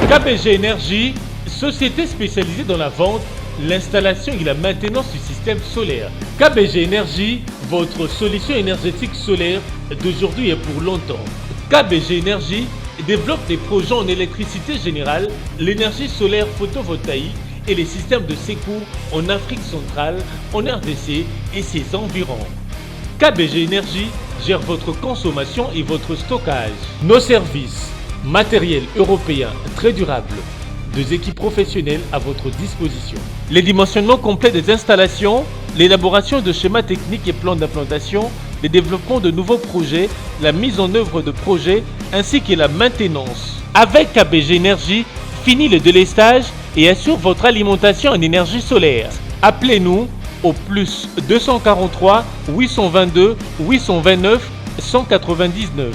KBG Énergie, société spécialisée dans la vente, l'installation et la maintenance du système solaire. KBG Énergie, votre solution énergétique solaire d'aujourd'hui et pour longtemps. KBG Énergie développe des projets en électricité générale, l'énergie solaire photovoltaïque et les systèmes de secours en Afrique centrale, en RDC et ses environs. KBG Énergie gère votre consommation et votre stockage. Nos services, matériel européen très durable, deux équipes professionnelles à votre disposition. Les dimensionnements complets des installations, l'élaboration de schémas techniques et plans d'implantation, le développement de nouveaux projets, la mise en œuvre de projets ainsi que la maintenance. Avec KBG Énergie, fini le délestage et assure votre alimentation en énergie solaire. Appelez-nous au plus 243 822 829 199,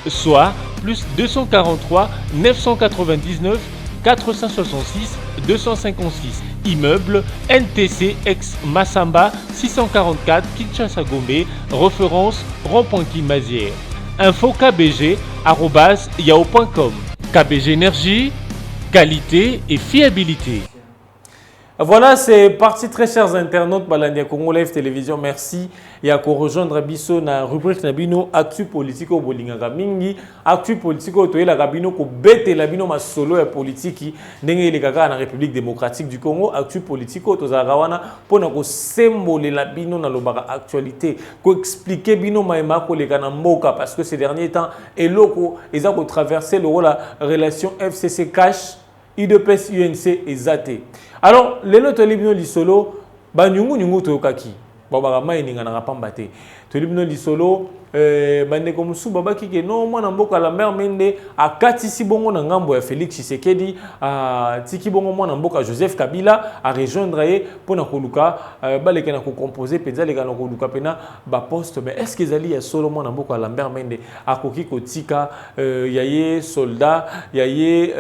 soit plus 243 999 466 256. Immeuble NTC ex Massamba 644 Kinshasa Gombe, référence rond-point Kimazière. Info kbg@yahoo.com. KBG Énergie, qualité et fiabilité. Voilà, c'est parti, très chers internautes, Balandia Congo Live Télévision. Merci. Et à rejoindre Bisso na rubrique Nabino Actu Politico Bolinga Mingi. Actu Politico, Toye la Gabino, ko bete la bino ma solo et politique. Nenge le gaga na République démocratique du Congo. Actu Politico, Tozagawana, pour na ko symbole la bino na lobara actualité. Ko expliquer bino maema ko le gana moka parce que ces derniers temps, et loko, ils ont traversé la relation FCC Cash. IDPS UNC et Zate. Alors, les lots de l'isolo, nyungu toyokaki. Baba maininga na rapambate. Tolibino l'isolo, bande comme sou baba ki ke non moi na mboka la mère mende a katisi bongo na ngambo ya Félix Tshisekedi a tiki bongo moi na mboka Joseph Kabila a rejoindre ye pona koluka baleka na ko composer penza leka na koluka pena ba poste. Mais est-ce qu'ils allaient ya solo moi na mboka la mère mende a koki kotika yaye soldat yaye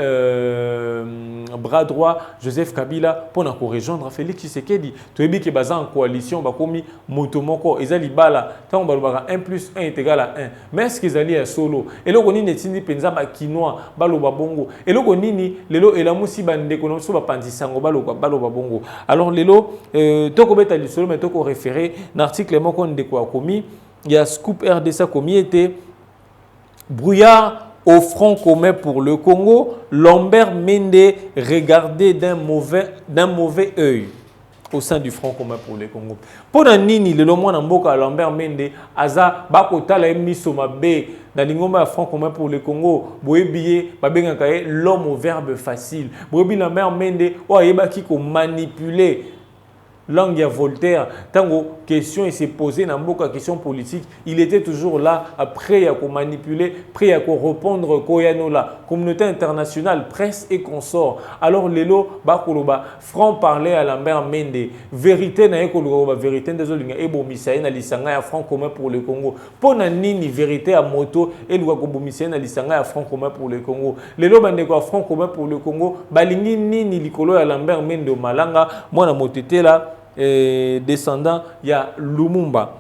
bras droit Joseph Kabila pona ko rejoindre Félix Tshisekedi toyebi ke baza en coalition bakomi moto moko ezali bala tant balobaka 1 + 1 = 1. Mais est-ce qu'ils allaient à solo? Et là, on a dit penza ba quinoa, baloba bongo. Et là, on nini lelo et la musi bande kono so ba pandisango baloba bongo. Alors lelo toko beta li solo mais toko référé l'article moko ndeko akomi, il y a Scoop RDC komi était brouillard au Front commun pour le Congo, Lambert Mende regardé d'un mauvais œil au sein du Front commun pour le Congo. Pour nini le lomo na mboka Lambert Mende aza bakota la miso mabe na lingomba Front commun pour le Congo boyebiye babengaka l'homme au verbe facile. Boyebi Lambert Mende o ayebaki ko manipuler langue à Voltaire, tant question il s'est posé dans beaucoup de questions politiques, il était toujours là, prêt à manipuler, prêt à répondre la communauté internationale, presse et consorts. Alors Lelo Bakoloba, Franc parlait à Lambert Mende, vérité na ekoloba vérité désolé et bomisaï na lisanga ya Front commun pour le Congo. Pona nini vérité à moto et lwa ko bomisaï na lisanga ya Front commun pour le Congo. Lelo bande ko Front commun pour le Congo, balingi nini likolo ya Lambert Mende malanga, moi na motete là descendant, il y a Lumumba.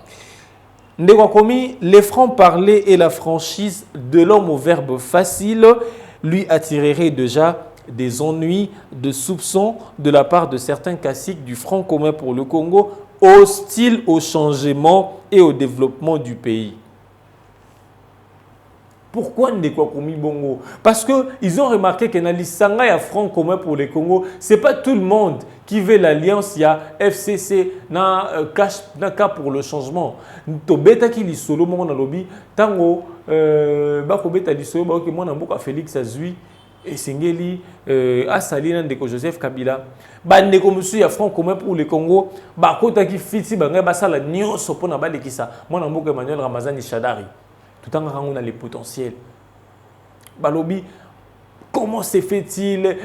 Les francs parlers et la franchise de l'homme au verbe facile lui attireraient déjà des ennuis, de soupçons de la part de certains caciques du Front commun pour le Congo, hostiles au changement et au développement du pays. Pourquoi Ndeko Komi Bongo? Parce qu'ils ont remarqué que dans l'Issanga, il y a Front commun pour le Congo. Ce n'est pas tout le monde qui veut l'alliance. Il y a FCC, cas pour le changement. Tobeta qui solo mon lobby. Tango, Bakobeta li solo, Bakoki mon amboka Félix Azui et Sengeli, Asali Ndeko Joseph Kabila. Bandeko monsieur, il y a Front commun pour le Congo. Bakota qui fiti banga basala nyonso pona balekisa. Mon amboka Emmanuel Ramazani Shadari. Tout en on a les potentiels. Balobi, comment se fait-il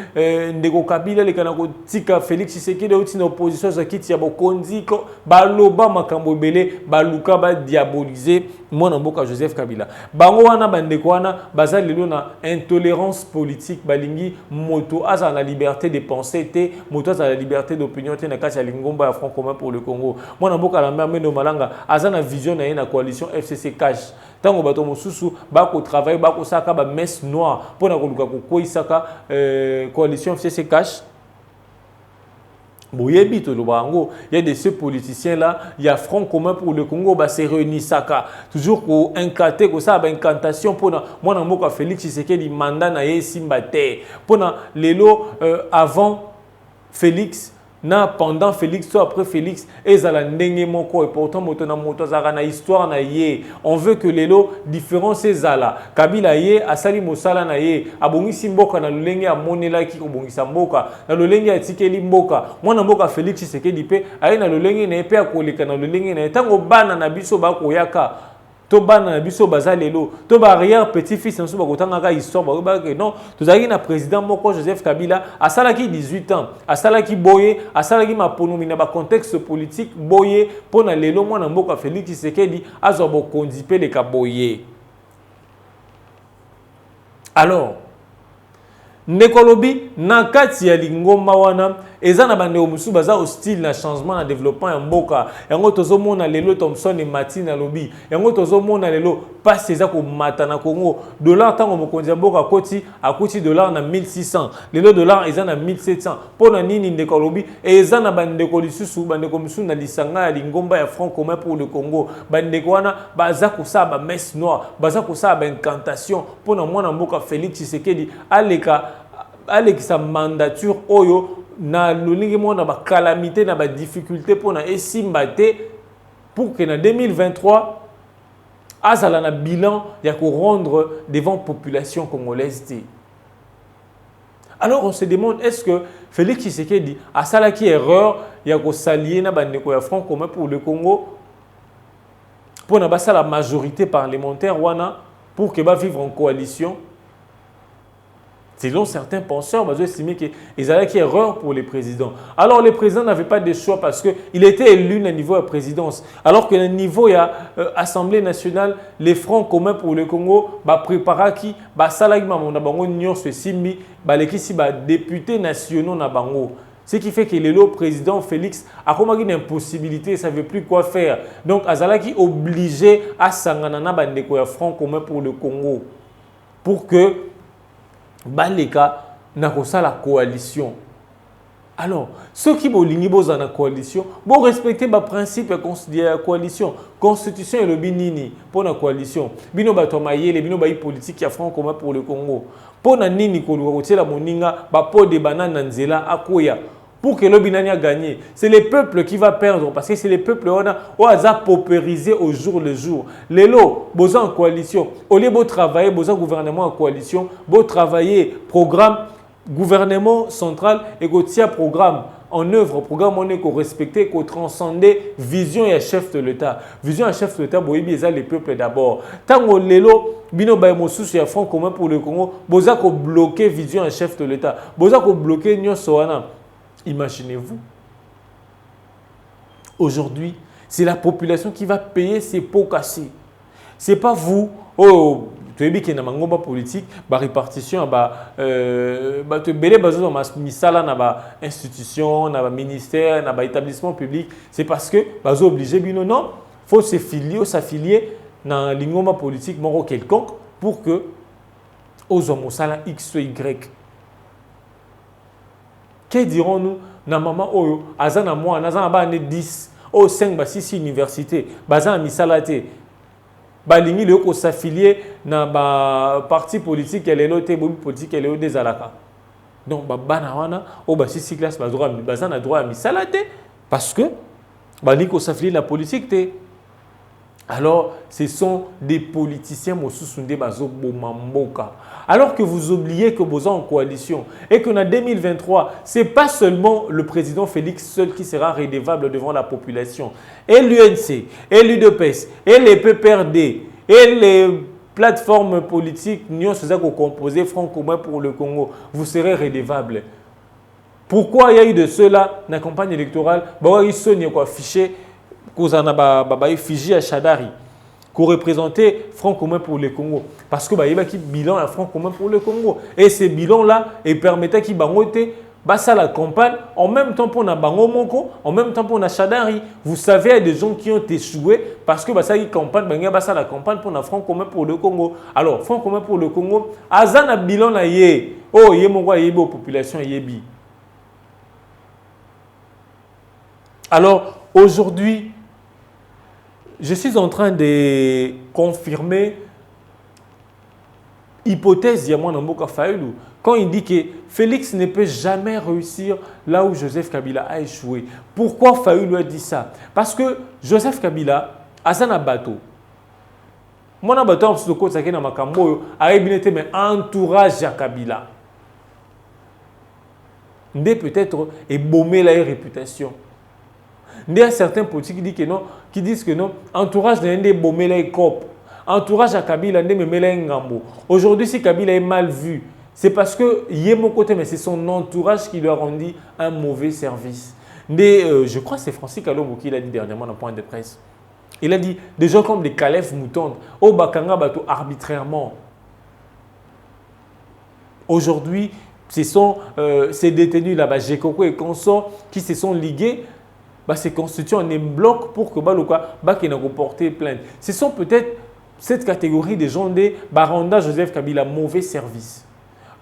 Ndeko Kabila le kanako tika Félix Tshisekedi outi na opposition za kiti ya bokonzi ko baloba makambo belé baluka ba diaboliser mwana mboka Joseph Kabila. Bango wana bandeko wana baza lelo na intolérance politique balingi moto aza na liberté de penser te moto aza na liberté d'opinion te na kati ya lingomba ya Front commun pour le Congo. Mwana mboka la Meno Malanga aza na vision na ye na coalition FCC cash. Tango bato mosusu bako travailler bako saka ba messe noire pona koluka ko isaka coalition FCC cash. Boyebi to lo bango, il y a de ces politiciens là, il y a Front commun pour le Congo ba se réunir saka toujours ko incanter ko ça ba incantation pona mwana mboka Félix Tshisekedi mandat na ye simba te pona lelo avant Félix na pendant Félix soit après Félix ezala ndenge moko et pourtant moto na moto zara na histoire na ye on veut que lelo différence ezala Kabila ye asali mosala na ye abongisi mboka na lolenge ya monela ki kobongisa mboka na lolenge ya tikeli mboka mwana mboka Félix Tshisekedi pe aye na lolenge na pe akoleka na lolenge na tango bana na biso ba koyaka to bana na biso baza lelo to ba arrière petit fils na so ba kotanga ka histoire ba que non tozaki na président moko Joseph Kabila asalaki 18 ans asalaki boye asalaki maponomi na ba contexte politique boye pona lelo mwana mboka Félix Tshisekedi azwa bokonzi pe le ka boye. Alors Nekolobi na kati ya lingomba wana eza na bande omusu baza hostile na changement na développement ya mboka yango tozomona lelo Thomson et Martin lobi yango tozomona lelo passe eza ko mata na Congo dollar tango mokonzi ya mboka akuti dollar na 1600 lelo dollar eza na 1700 pona nini Nekolobi eza na bande ko lisusu bande ko musu na lisanga ya lingomba ya Front commun pour le Congo bande ko wana baza ko sa ba messe noire baza ko sa ba incantation pona mwana mboka Félix Tshisekedi alekisa mandature oyo na lolingi mona ba calamité na ba difficulté pona esimba te pour que na 2023 azala na bilan ya ko rendre devant population congolaise te. Alors on se demande est-ce que Félix Tshisekedi a salaki erreur ya ko s'allier na bandeko ya Front commun pour le Congo pour na basa la majorité parlementaire wana pour que ba vivre en coalition. Selon certains penseurs, ils estimaient qu'ils avaient une erreur pour les présidents. Alors les présidents n'avaient pas de choix parce qu'il était élu au niveau de la présidence. Alors que au niveau de l'Assemblée nationale, les Fronts communs pour le Congo, préparent qui, députés nationaux na bango. Ce qui fait que le président Félix a comme une impossibilité, il ne savait plus quoi faire. Donc Azalaki obligé à s'engager bandeko ya Front commun pour le Congo pour que baleka na la coalition. Alors, ceux qui bolingi boza na coalition, bon respecter ba principe de la coalition. Constitution et le binini pour la coalition. Bino bato mayele, bino ba politique ya Front commun pour le Congo. Pour na nini ko la moninga ba po de banane nzela akoya. Pour que le binani a gagné, c'est le peuple qui va perdre parce que c'est le peuple qui a paupérisé au jour le jour. Les lots, besoin en coalition. Au lieu de travailler, besoin gouvernement en coalition, beau travailler programme gouvernement central et que programme en œuvre, programme on est qu'on respecter, qu'on transcender vision et chef de l'État. Vision et chef de l'État, boyebi eza le peuple d'abord. Tant que lelo bino ba mosusu ya Front commun pour le Congo, besoin qu'on bloquer vision et chef de l'État. Besoin qu'on bloquer nyonso wana. Imaginez-vous, aujourd'hui, c'est la population qui va payer ses pots cassés. Ce n'est pas vous, oh, tu as vu qu'il y a une politique, la répartition, tu as besoin de institution, de ministère, d'établissement public. C'est parce que vous êtes obligé, non, il faut s'affilier dans l'ingoma politique quelconque pour que aux hommes X ou Y. Que dirons-nous na maman oyo azana moi nazana ba ne 10 au 5 ba 6 université bazana misalate balingi le ko s'affilier na ba parti politique et lelo te bobi politique et lelo des alaka. Donc ba bana wana o ba 6 classe bazana droit à misalate parce que balingi ko s'affilier la politique te. Alors, ce sont des politiciens mosusunde bazo bomamboka. Alors que vous oubliez que vous êtes en coalition et qu'en 2023, ce n'est pas seulement le président Félix seul qui sera redevable devant la population. Et l'UNC, et l'UDPS, et les PPRD, et les plateforme politique, nous sommes composé Front commun pour le Congo, vous serez redevable. Pourquoi il y a eu de cela dans la campagne électorale? Ils sont affichés Fiji à Chadari, qui représentait Front commun pour le Congo. Parce que il y a un bilan à Front commun pour le Congo. Et ces bilans-là permettaient qu'ils basa la campagne, en même temps pour na bango moko, en même temps pour na Chadari. Vous savez, il y a des gens qui ont échoué parce que basa la campagne, basa la campagne pour na Front commun pour le Congo. Alors, Front commun pour le Congo, azana bilan na ye, oh ye moko ye bo population yebi. Alors, aujourd'hui, je suis en train de confirmer hypothèse Yamon Mboka Fayoulou quand il dit que Félix ne peut jamais réussir là où Joseph Kabila a échoué. Pourquoi Fayoulou a dit ça? Parce que Joseph Kabila a un bateau. Mon bateau, en ce côté, c'est un mais entourage à Kabila. Ndé peut-être et baumé la réputation. Il y a certains politiques qui disent que non, entourage de baumé la cop. Entourage à Kabila, aujourd'hui, si Kabila est mal vu, c'est parce que mon côté, mais c'est son entourage qui lui a rendu un mauvais service. Je crois que c'est Francis Kalombo qui l'a dit dernièrement dans le point de presse. Il a dit des gens comme des Calef Moutonde, au Bakanga Bato arbitrairement. Aujourd'hui, ce sont ces détenus là-bas, Gekoko et consorts, qui se sont ligués, se constituent en un bloc pour que Baluka n'ait porté plainte. Ce sont peut-être cette catégorie des gens de Baranda Joseph Kabila, mauvais service.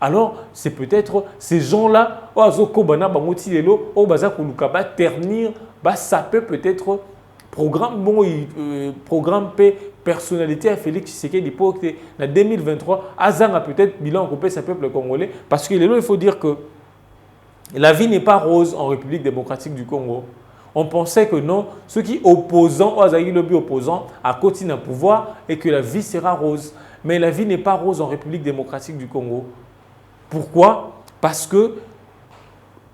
Alors, c'est peut-être ces gens-là, ternir, ça peut peut-être programme P, personnalité à Félix Tshisekedi pour que en 2023, Azang a peut-être bilan coupé ce peuple congolais. Parce que il faut dire que la vie n'est pas rose en République démocratique du Congo. On pensait que non, ceux qui opposants, opposants, à continuer à pouvoir et que la vie sera rose. Mais la vie n'est pas rose en République démocratique du Congo. Pourquoi? Parce que,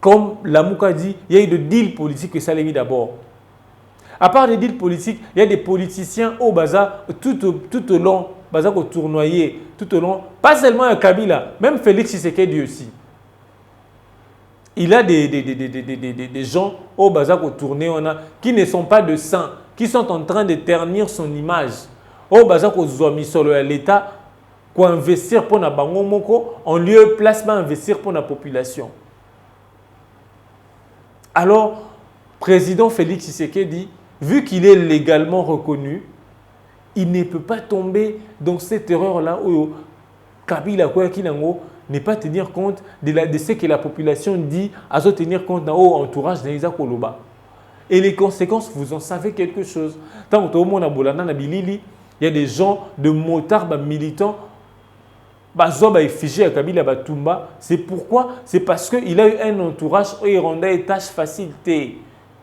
comme Lamouka dit, il y a eu des deals politiques que ça l'a mis d'abord. À part les deals politiques, il y a des politiciens au bazar tout au long, bazar au tournoyer, tout au long, pas seulement à Kabila, même Félix Tshisekedi aussi. Il a des gens au bazar au tourné, qui ne sont pas de saints, qui sont en train de ternir son image. Au bazar au zoami solo à l'État, pour investir pour la bango moko, en lieu placement investir pour la population. Alors, président Félix Tshisekedi, vu qu'il est légalement reconnu, il ne peut pas tomber dans cette erreur-là où Kabila Kouakilango n'est pas tenir compte de ce que la population dit, à se tenir compte d'un haut entourage d'Aïsa Koloba. Et les conséquences, vous en savez quelque chose. Tant que monde a bolana na bilili, il y a des gens de motards militants, figé à Kabila Batumba. C'est pourquoi? C'est parce qu'il a eu un entourage et il rendait les tâches facilitées.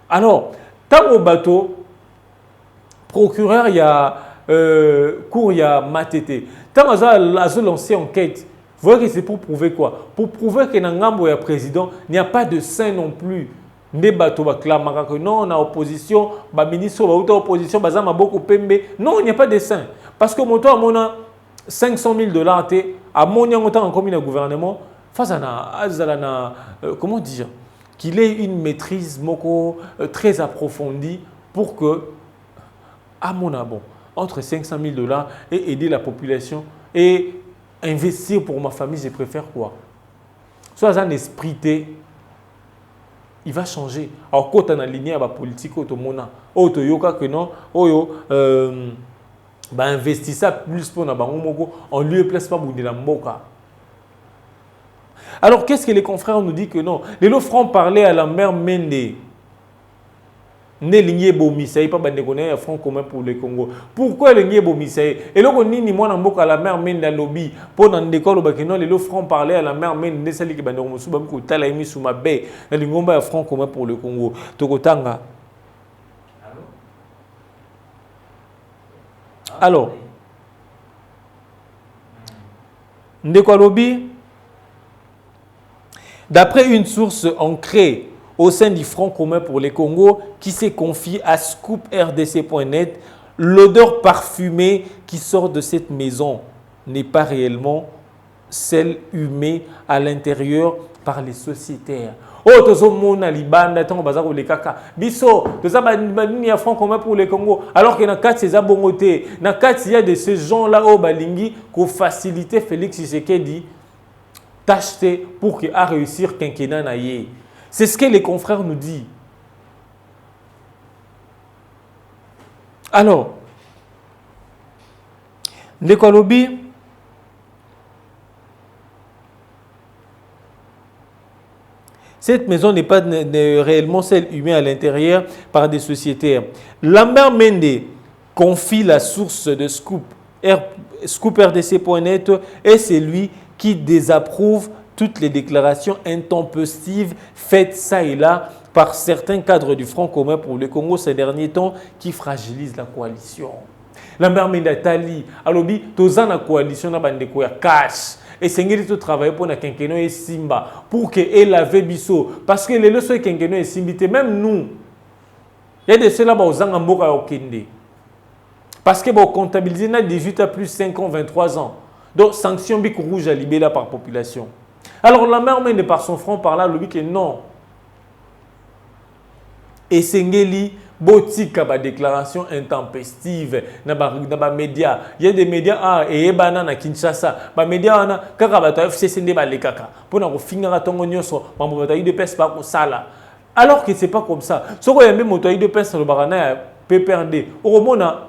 Alors, tant au bateau, procureur, il y a cours, il y a Matete. Tant à lancé enquête, vous voyez que c'est pour prouver quoi? Pour prouver que dans le président, il n'y a pas de saint non plus. Des bateaux que non, on a opposition, ministre ou opposition, beaucoup pembe. Non, il n'y a pas de saint. Parce que mon temps, on a 500 000 $, à mon temps en commune gouvernement, face à comment dire, qu'il ait une maîtrise très approfondie pour que, à mon bon, entre 500 000 $ et aider la population et investir pour ma famille, je préfère quoi? Soit un esprit, il va changer. Alors, quand on a aligné à la politique, que non, investir ça plus pour en lieu et place pas pour la mboka. Alors, qu'est-ce que les confrères nous disent que non? Les lots francs parlaient à la mère Mende. Ne ligné bomisaï pas bandégoné à Front commun pour le Congo. Pourquoi ligné bomisaï? Et là on ni moi n'amboka à la mère Mende lobby pour dans l'école au bakino les lots francs parlaient à la mère Mende ne sali que bandégoné sous bam ko tala emi sous ma baie na lingomba à Front commun pour le Congo. Tokotanga. Alors, ndeko lobby. D'après une source ancrée au sein du Front commun pour les Congo qui s'est confié à scooprdc.net, L'odeur parfumée qui sort de cette maison n'est pas réellement celle humée à l'intérieur par les sociétaires. Oh, tozo mona libanda tango bazako le kaka. Biso, toza banini ya franc commun pour le Congo. Alors que na kati za bongote, na kati ya de ces gens là au balingi ko faciliter Félix Tshisekedi t'acheter pour qu'il a réussir quinquennat na ye. C'est ce que les confrères nous disent. Alors, Nekolobi, cette maison n'est pas réellement celle humaine à l'intérieur par des sociétaires. Lambert Mende confie la source de Scoop RDC.net et c'est lui qui désapprouve toutes les déclarations intempestives faites ça et là par certains cadres du Front commun pour le Congo ces derniers temps qui fragilisent la coalition. Lambert Mende Tali, alobi, tozan la coalition na bandeko ya cash. Et c'est ce qui travaille pour la quinquennat et Simba, pour qu'elle lave biso. Parce que les leçons quinquennat et Simba, même nous, il y a des ceux-là qui ont mboka okende. Parce que vous comptabilisez 18 à plus 5 ans, 23 ans. Donc, sanction bic rouge à libérer par population. Alors, la mère mène par son front par là, le que non. Et Sengeli, botika ba déclaration intempestive na ba média. Il y a des médias et bana na Kinshasa. Ba média ana kaka ba FCC nde ba lekaka. Pona ko finga tongo nyoso, ba mobata de pes pas ko sala. Alors que c'est pas comme ça. Soko yembe moto de pes le barana ya PPRD. Au mona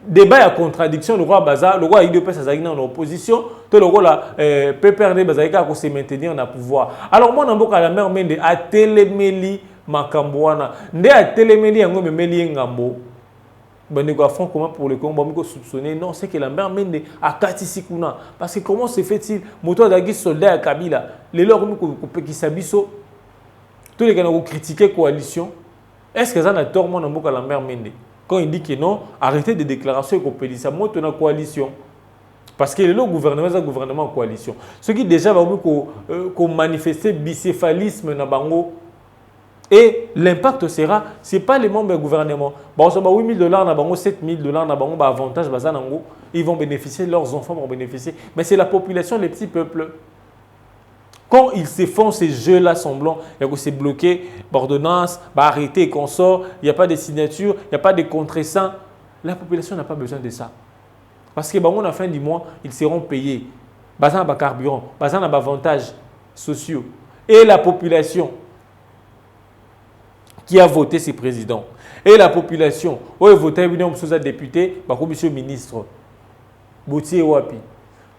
débat à contradiction, le roi Baza, le roi IDPS a en opposition, tout le roi la PPRD Bazaïka a se maintenir en pouvoir. Alors moi, on a la mère Mende a téléméli Makambouana. Ndé a téléméli en gomme méli ngambo. Ben a front comment pour le Congo, on soupçonner non, c'est que la mère Mende a Katisikuna. Parce que comment se fait-il, moto d'agis soldat à Kabila, les leurs qui s'abisso, tous les gens ont critiqué coalition. Est-ce que ça n'a tort moi on a la mère Mende? Quand il dit que non, arrêtez des déclarations et qu'on peut dire ça, monte une coalition. Parce que le gouvernement, c'est un gouvernement en coalition. Ce qui déjà va qu'on manifester bicéphalisme dans Bango. Et l'impact sera, ce n'est pas les membres du gouvernement. Bon, ça va $8 000 dans Bango, $7 000 dans Bango, avantage, ils vont bénéficier, leurs enfants vont bénéficier. Mais c'est la population, les petits peuples. Quand ils se font ces jeux-là semblants, il y a c'est bloqué, ordonnance, arrêté et qu'on sort, il n'y a pas de signature, il n'y a pas de contre-sang. La population n'a pas besoin de ça. Parce que à la fin du mois, ils seront payés. Bazan a carburant, bazan a avantages sociaux. Et la population qui a voté ces présidents, et la population qui a voté les députés, monsieur ministre, Boutier Wapi.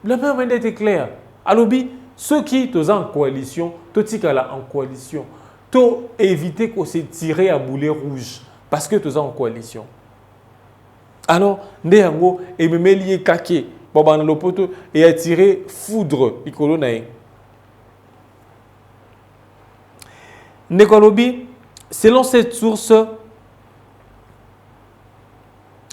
La même était claire. Alobi, ceux qui sont en coalition, tout ce qui est en coalition, tout éviter qu'on se tire à boulet rouge parce que tu es en coalition. Alors, Ndeyango et me lié kake, Boban Lopoto et attirer foudre, Ikolonae. Nekolobi, selon cette source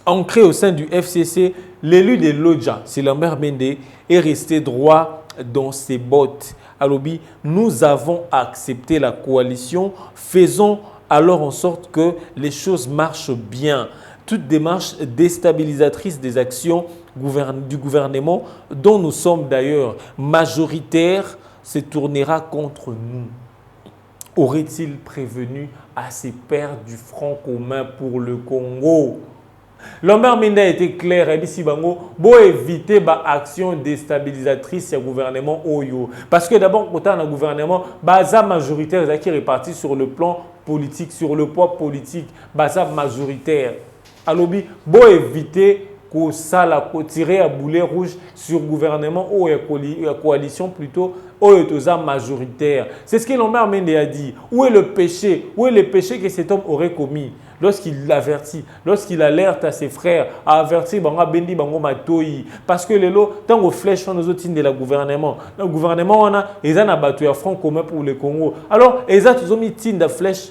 ancrée au sein du FCC, l'élu de Lodja, c'est Lambert Mende, est resté droit dans ses bottes. Alobi, nous avons accepté la coalition, faisons alors en sorte que les choses marchent bien. Toute démarche déstabilisatrice des actions du gouvernement, dont nous sommes d'ailleurs majoritaires, se tournera contre nous. Aurait-il prévenu à ses pairs du Front commun pour le Congo? Lambert Mende a été clair, il dit bon éviter l'action déstabilisatrice du gouvernement Oyo. Parce que d'abord, quand on a un gouvernement, baza majoritaire qui est réparti sur le plan politique, sur le poids politique, baza majoritaire. Alors, bon éviter que ça la tirer à boulet rouge sur le gouvernement ou la coalition plutôt, ou la majoritaire. C'est ce que Lambert Mende a dit. Où est le péché? Où est le péché que cet homme aurait commis? Lorsqu'il l'avertit, lorsqu'il alerte à ses frères, à avertir Banga Bendi Bango Matoyi. Parce que les lots, tant que flèches sont nos autres de la gouvernement. Le gouvernement, on a, ils ont abattu un front commun pour le Congo. Alors, ils ont mis de flèches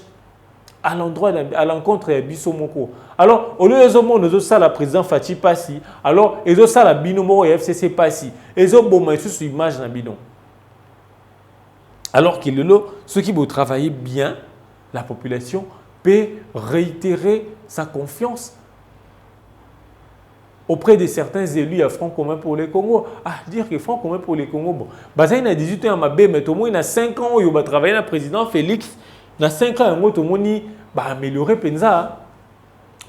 à l'endroit, à l'encontre de Bissomoko. Alors, au lieu de nous ça la président Fachi Passi, alors, ils ont ça la binomo et FCC Passi. Ils ont bon sur image dans bidon. Alors qu'il est là, ceux qui vont travailler bien, la population peut réitérer sa confiance auprès de certains élus à Front commun pour les Congo. Ah, dire que Front commun pour les Congo, bon, il a 18 ans, mais tout le monde, il a 5 ans, il a travaillé avec le président Félix. Il a 5 ans, tout le monde a amélioré Penza.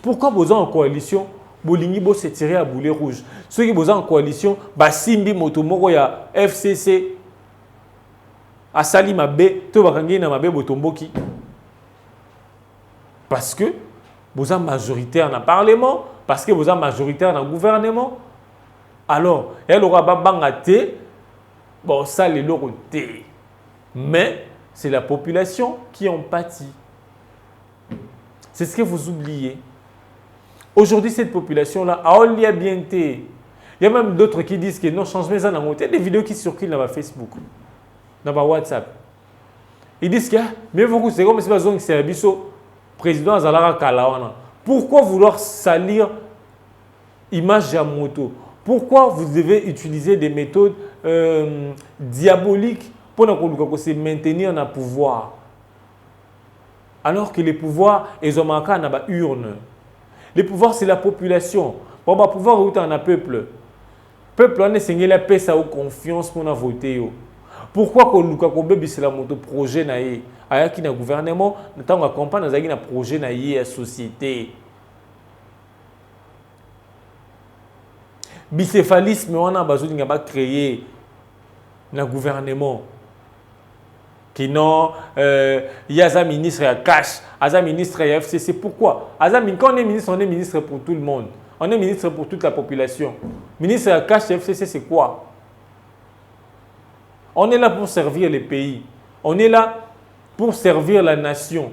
Pourquoi vous êtes en coalition? Bolingi bo se tirer à boulet rouge. Ceux qui sont en coalition, Simbi Motomoko ya FCC, Asali Mabe, to bakangi na Mabe Botomboki. Parce que vous êtes majoritaire dans le Parlement, parce que vous êtes majoritaire dans le gouvernement. Alors, il y aura bangate, bon, ça les loroté. Mais c'est la population qui en pâtit. C'est ce que vous oubliez. Aujourd'hui, cette population-là, il y a bien été. Il y a même d'autres qui disent que non, changement ça dans le. Il y a des vidéos qui circulent dans Facebook, dans WhatsApp. Ils disent que mais vous c'est comme si vous c'est un président Zalara Kalawana. Pourquoi vouloir salir l'image de moto? Pourquoi vous devez utiliser des méthodes diaboliques pour se maintenir dans le pouvoir? Alors que les pouvoirs, ils ont manqué dans la urne. Le pouvoir, c'est la population. Pour le pouvoir, il y a un peuple. Le peuple, on a la paix, ça a confiance pour voter. Pourquoi que Luka Kobe c'est la moto projet na ye ayaki na gouvernement tant qu'on accompagne na na projet na ye à société bicéphalisme on a besoin de créer na gouvernement qui non il y a un ministre à cash un ministre à FCC pourquoi quand on est ministre pour tout le monde on est ministre pour toute la population ministre à cash FCC c'est quoi? On est là pour servir les pays. On est là pour servir la nation.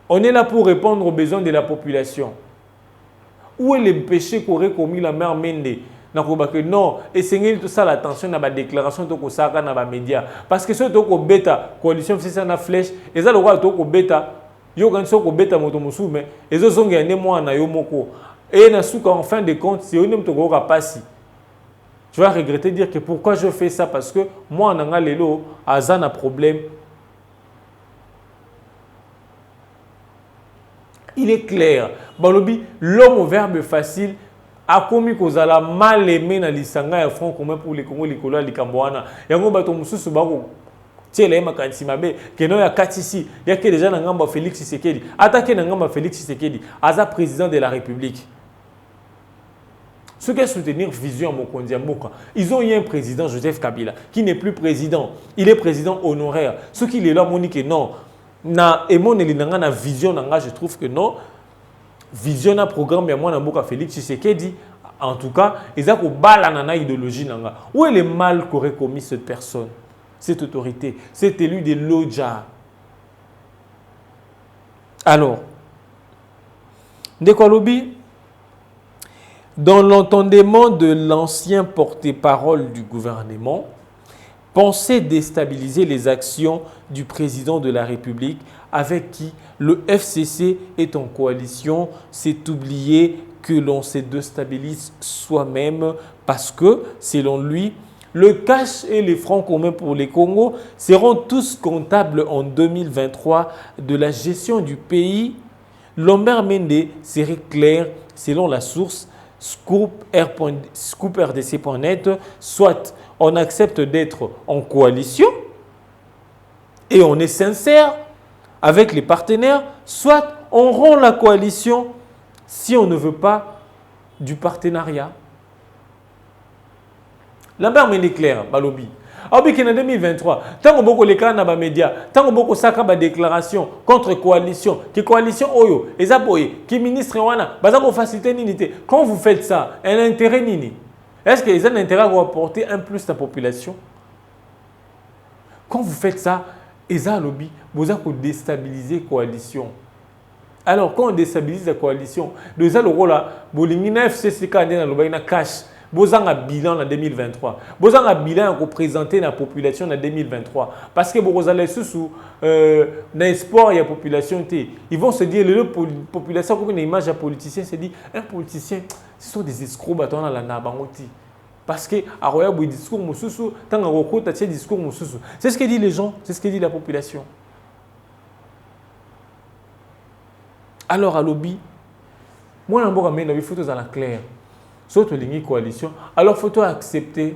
On est là pour répondre aux besoins de la population. Où est le péché qu'aurait commis la mère Mende? Non, et c'est tout ça l'attention dans la déclaration de Kosaka dans les médias. Parce que ce qui est bêta, coalition c'est ça la flèche, et ça le roi de bêta, yo quand ça bêta motomusu mais et ça sont gagné moi na yo moko. Et na souka en fin de compte, c'est on ne to passi. Tu vas regretter dire que pourquoi je fais ça parce que moi en anga lelo azan a problème. Il est clair. Balobi l'homme au verbe facile a commis cause à la mal aimé na lisanga ya Front commun pour les Congo likolo likamboana. Yango bato mususu bako tiele makanti mabe que non ya katisi ya que déjà na ngamba Félix Tshisekedi attaqué na ngamba Félix Tshisekedi aza président de la République. Ceux qui soutenir Vision Mokonzi Mboka, ils ont eu un président, Joseph Kabila, qui n'est plus président. Il est président honoraire. Ceux qui sont là, ils disent que non. Na vision, je trouve que non. Vision na programme, il y a Mboka Félix Tshisekedi. En tout cas, ils ont une idéologie. Où est le mal qu'aurait commis cette personne, cette autorité, cet élu de l'Odja? Alors, Ndekolobi, dans l'entendement de l'ancien porte-parole du gouvernement, pensait déstabiliser les actions du président de la République avec qui le FCC est en coalition. C'est oublier que l'on se déstabilise soi-même parce que, selon lui, le cash et les francs communs pour les Congo seront tous comptables en 2023 de la gestion du pays. Lambert Mende serait clair selon la source ScoopRDC.net, soit on accepte d'être en coalition et on est sincère avec les partenaires, soit on rompt la coalition si on ne veut pas du partenariat. Lambert Mende clair, Balobi. En 2023, tant que les cas dans les médias, tant que saka ba déclaration contre coalition, qui coalition oyo, ezaboye, qui ministre wana, bazako faciliter n'unité. Quand vous faites ça, un intérêt nini? Est-ce que les un intérêt à apporter un plus à la population? Quand vous faites ça, eza lobby, vous avez déstabiliser coalition. Alors quand on déstabilise la coalition, les aloro là, bolingina FCC kandena lobaina cash. Bozang a bilan en 2023. Bozang a bilan pour présenter la population en 2023. Parce que vous allez sous l'espoir il y a population. Ils vont se dire, la population, comme une image à politicien, se dit, un politicien, ce sont des escrocs dans la nabangoti. Parce que à Royal Boy discours mususu, tant à Roko t'as discours mususu. C'est ce que disent les gens, c'est ce que dit la population. Alors à lobby, moi, je vais mettre des photos dans la claire. surtout ligne coalition, alors faut accepter.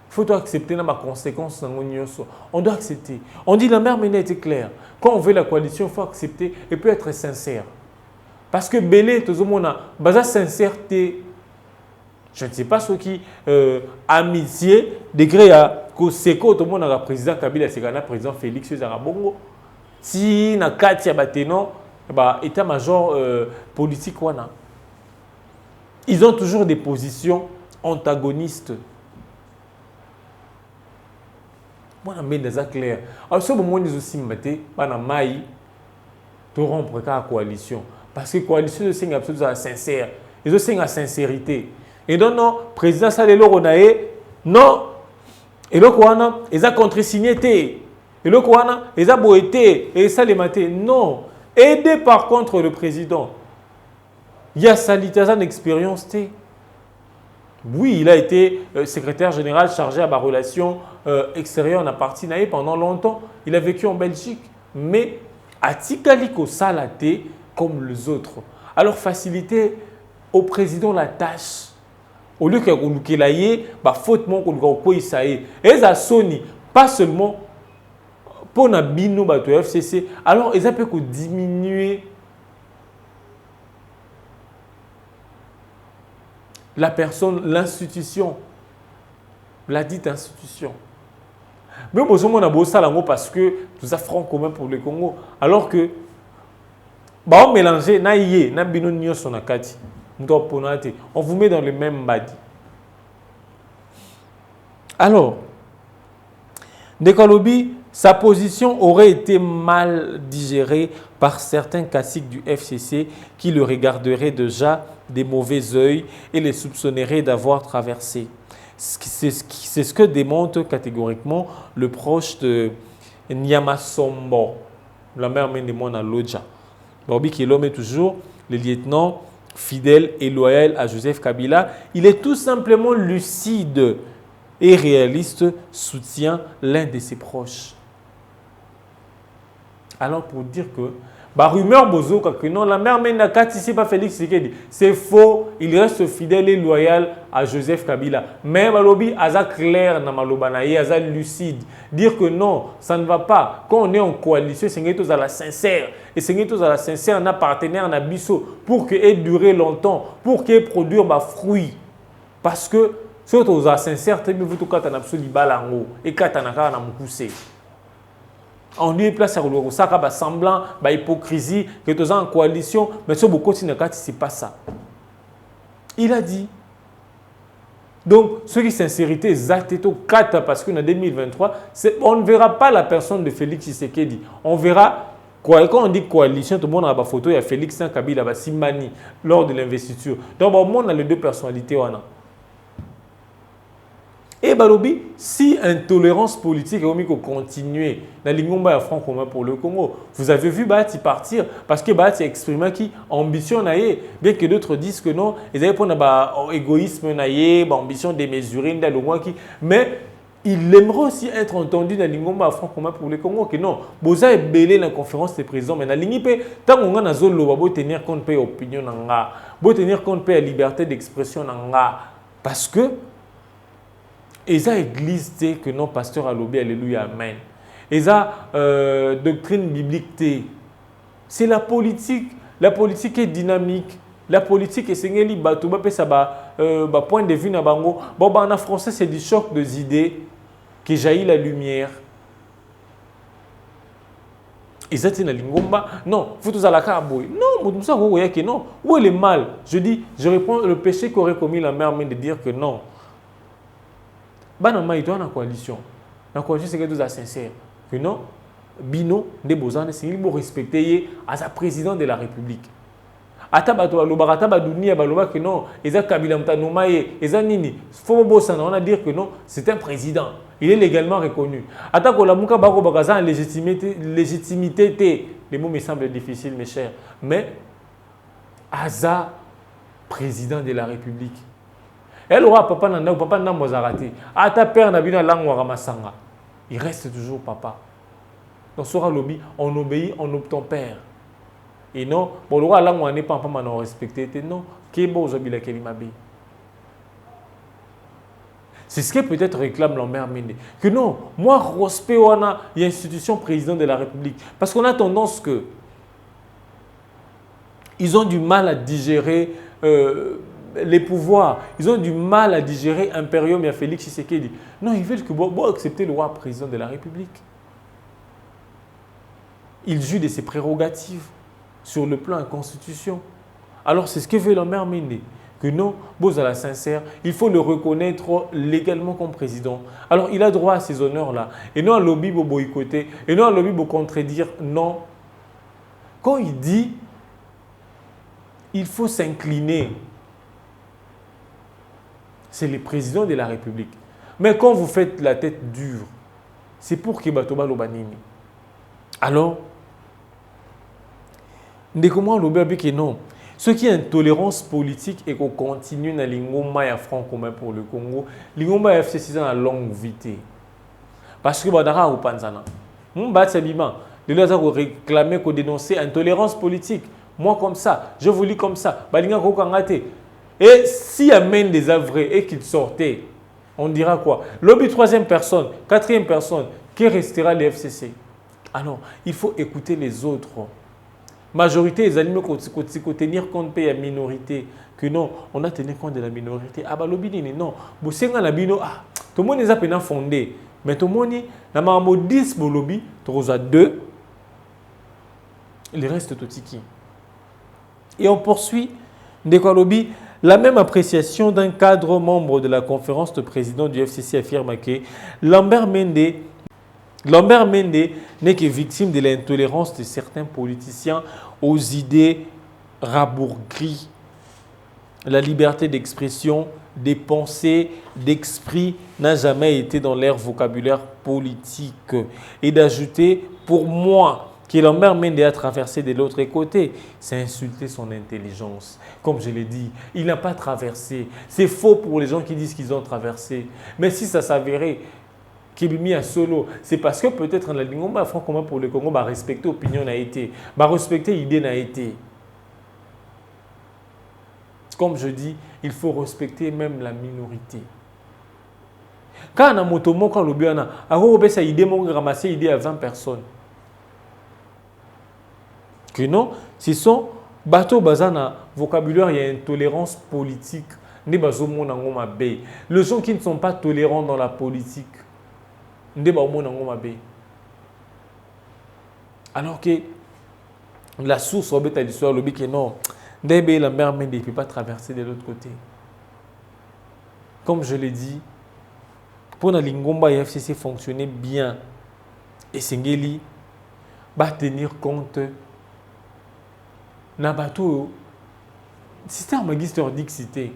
Faut accepter ma conséquence. On doit accepter. On dit la mère Méné était claire. Quand on veut la coalition, il faut accepter et puis être sincère. Parce que Belé, tout le monde a base sincérité. Je ne sais pas ce qui amitié, degré à Koseko, tout le monde a le président Kabila, c'est le président Félix Zarabongo. Si na Katia Bateno, état-major politique wana. Ils ont toujours des positions antagonistes. Moi, je suis clair. Alors, ce moment, nous aussi, nous avons rompre la coalition. Parce que la coalition, c'est absolument sincère. Ils ont la sincérité. Et donc, non, le président Salelo Ronae, non. Et le Kouana, ils ont contre-signé. Et le Kouana, ils ont boité. Et ça, les matés. Non. Aidez par contre le président. Il y a Salitazan expérience. Oui, il a été secrétaire général chargé à la relation extérieure en partie pendant longtemps. Il a vécu en Belgique. Mais à Tikaliko Salaté comme les autres. Alors faciliter au président la tâche. Au lieu qu'il ait fautement qu'il ait et ça Sony, pas seulement pour na bino bato FCC, alors ils peuvent diminuer la personne, l'institution, la dite institution. Mais pour ce moment, on a parce que tout ça franc commun pour le Congo. Alors que, on mélange, on vous met dans le même badi. Alors, Dekalobi, sa position aurait été mal digérée par certains caciques du FCC qui le regarderaient déjà des mauvais yeux et les soupçonneraient d'avoir traversé. C'est ce que démontre catégoriquement le proche de Nyamasombo, la mère de Mona Lodja. Bobby qui est l'homme est toujours le lieutenant fidèle et loyal à Joseph Kabila. Il est tout simplement lucide et réaliste, soutient l'un de ses proches. Alors pour dire que rumeur bozo que non la mère mena ici pas Félix Tshisekedi, c'est faux, il reste fidèle et loyal à Joseph Kabila. Mais balobi aza clair na maloba na ye, aza lucide, dire que non, ça ne va pas. Quand on est en coalition, c'est tous à la sincère et c'est tous à la sincère na partenaire na biso pour que ait duré longtemps, pour qu'il produire fruit. Parce que surtout aux la sincère, très bien vous tout cas na absolu balango et katanaka na mukuse. On lui place à ça, semblant, hypocrisie, que tu es en coalition, mais ce beaucoup de c'est pas ça. Il a dit. Donc, ce qui est sincérité, exactement 4 parce qu'en 2023, on ne verra pas la personne de Félix Tshisekedi. On verra, quand on dit coalition, tout le monde a la photo, il y a Félix Kabila, Simani, lors de l'investiture. Donc, au monde, on a les deux personnalités. Et Balobi, si intolérance politique est continuer dans l'Ingomba et Franc commun pour le Congo, vous avez vu Bati partir parce que Bati exprimé qui ambition naïe, bien que d'autres disent que non, ils avaient pour égoïsme naïe, ambition démesurée dans le moins qui, mais il aimerait aussi être entendu dans l'Ingomba et Franc commun pour le Congo que non, Boza est belé dans la conférence des présidents, mais dans l'Ingipé, tant qu'on a zolo, faut tenir compte de l'opinion nanga, faut tenir compte de la liberté d'expression nanga, parce que et ça église que non pasteur a lobby alléluia amen. Et ça doctrine biblique c'est la politique est dynamique. La politique est sengeli bato ba pesa point de vue na bango. Bon en français c'est du choc des idées qui jaillit la lumière. Et ça na lingomba non, faut tous à la carboy. Non, moi ça vous que non. Où est le mal? Je dis je réponds le péché qu'aurait commis la mère de dire que non. Banama, il doit en coalition. La coalition, c'est que tout est sincère. Que non, Bino, des Bozane, c'est qu'il faut respecter à sa président de la République. Atabato, Alobarata, Badouni, Abaloba, que non, Eza Kabila Mtanomaye, Eza Nini, faut on a dire que non, c'est un président. Il est légalement reconnu. Atako la Mouka Baro Bagaza, légitimité, les mots me semblent difficiles, mes chers. Mais, Aza, président de la République. Elle aura papa nanda ou papa n'a mozarati. Ah ta père n'a bien langue ramasanga. Il reste toujours papa. Dans ce lobby, on obéit, on obtient père. Et non, bon, le roi là, on n'est pas respecté. Non, qui est beau, Zabila Kelimabe. C'est ce que peut-être réclame Lambert Mende. Que non, moi, respect, on a l'institution président de la République. Parce qu'on a tendance que ils ont du mal à digérer les pouvoirs. Ils ont du mal à digérer Imperium et Félix Tshisekedi. Non, ils veulent que bon accepter le roi président de la République. Il joue de ses prérogatives sur le plan de la Constitution. Alors, c'est ce que veut Lambert Mende. Que non, Bozala sincère, il faut le reconnaître légalement comme président. Alors, il a droit à ces honneurs-là. Et non à lobby pour boycotter, et non à lobby pour contredire. Non. Quand il dit, il faut s'incliner, c'est le président de la République. Mais quand vous faites la tête dure, c'est pour que Batoba Lobanini. Alors, comment l'obéir que non. Ce qui est intolérance politique et qu'on continue dans l'ingomba et franc commun pour le Congo, l'ingomba FCC à longue vitesse. Parce que badara ou panzana. Mon bat sabima, de là ça réclamer qu'on dénoncer intolérance politique. Moi comme ça, je vous lis comme ça. Balinga ko kangate. Et s'il amène des avrés et qu'il sortait, on dira quoi? Lobby troisième personne, quatrième personne, qui restera les FCC? Alors, il faut écouter les autres. Majorité, les animaux qui tenir compte de la minorité. Que non, on a tenu compte de la minorité. Ah bah lobby non. Vous savez la bino tout le monde est à fondé. Mais tout le monde na mambo 10 bo lobby, tu as 2. Il reste tout tiki. Et on poursuit de quoi lobby la même appréciation d'un cadre membre de la conférence de président du FCC affirme que Lambert Mende n'est que victime de l'intolérance de certains politiciens aux idées rabougries. La liberté d'expression, des pensées, d'esprit n'a jamais été dans leur vocabulaire politique. Et d'ajouter, pour moi, que Lambert Mende a traversé de l'autre côté, c'est insulter son intelligence. Comme je l'ai dit, il n'a pas traversé. C'est faux pour les gens qui disent qu'ils ont traversé. Mais si ça s'avérait, Kibimi à solo, c'est parce que peut-être la lingomba franc-commun pour le Congo va respecter l'opinion n'a été, va respecter l'idée n'a été. Comme je dis, il faut respecter même la minorité. Quand on a motomo, quand l'obé on a sa idée, on a ramassé l'idée à 20 personnes. Que non, ce sont bateaux bazana vocabulaire, il y a une tolérance politique. Les gens qui ne sont pas tolérants dans la politique. Alors que la source de l'histoire, le que non, la mer ne peut pas traverser de l'autre côté. Comme je l'ai dit, pour la Lingomba et FCC fonctionner bien, et Sengeli va tenir compte na bateau, c'est un magister d'ixité,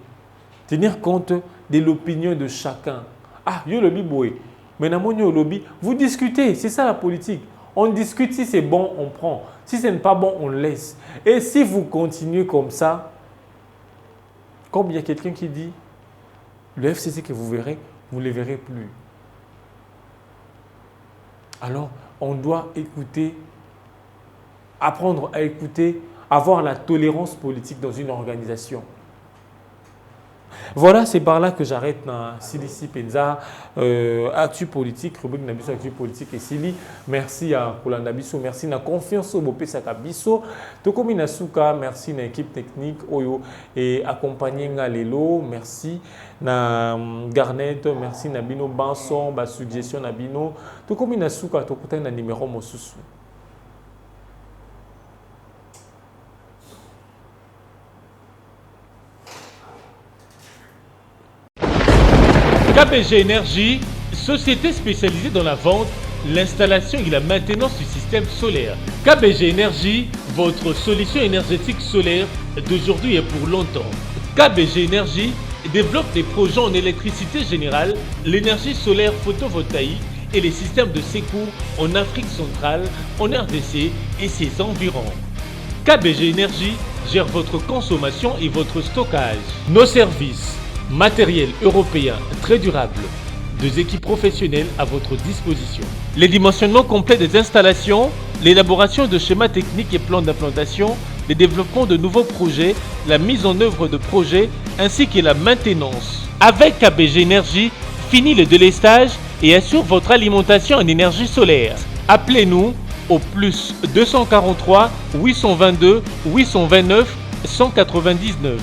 tenir compte de l'opinion de chacun. Ah, yo lobby boy. Mais dans mon lobby, vous discutez, c'est ça la politique. On discute, si c'est bon, on prend. Si ce n'est pas bon, on laisse. Et si vous continuez comme ça, comme il y a quelqu'un qui dit, le FCC que vous verrez, vous ne le verrez plus. Alors, on doit écouter, apprendre à écouter, avoir la tolérance politique dans une organisation. Voilà, c'est par là que j'arrête dans Silici Penza, Actu Politique, rubrique Nabiso Actu Politique et Sili. Merci à Kolanda Biso, merci na confiance au Bopé Sakabiso. Tokomi Nasuka, merci na équipe technique Oyo et accompagné Ngalelo, merci na Garnet, merci na Bino Banson, ba suggestion na Bino. Tokomi Nasuka, tokuta na numéro Mosusu. KBG Énergie, société spécialisée dans la vente, l'installation et la maintenance du système solaire. KBG Énergie, votre solution énergétique solaire d'aujourd'hui et pour longtemps. KBG Énergie développe des projets en électricité générale, l'énergie solaire photovoltaïque et les systèmes de secours en Afrique centrale, en RDC et ses environs. KBG Énergie gère votre consommation et votre stockage. Nos services: matériel européen très durable, 2 équipes professionnelles à votre disposition. Les dimensionnements complets des installations, l'élaboration de schémas techniques et plans d'implantation, le développement de nouveaux projets, la mise en œuvre de projets ainsi que la maintenance. Avec KBG Énergie, fini le délestage et assure votre alimentation en énergie solaire. Appelez-nous au plus 243 822 829 199,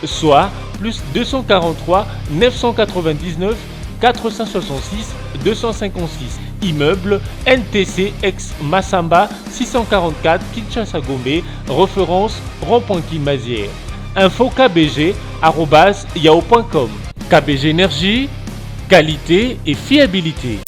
soit plus 243 999 466 256. Immeuble NTC ex Massamba 644 Kinshasa Gombe, référence rond-point Kimazière. Info kbg@yahoo.com. KBG Énergie, qualité et fiabilité.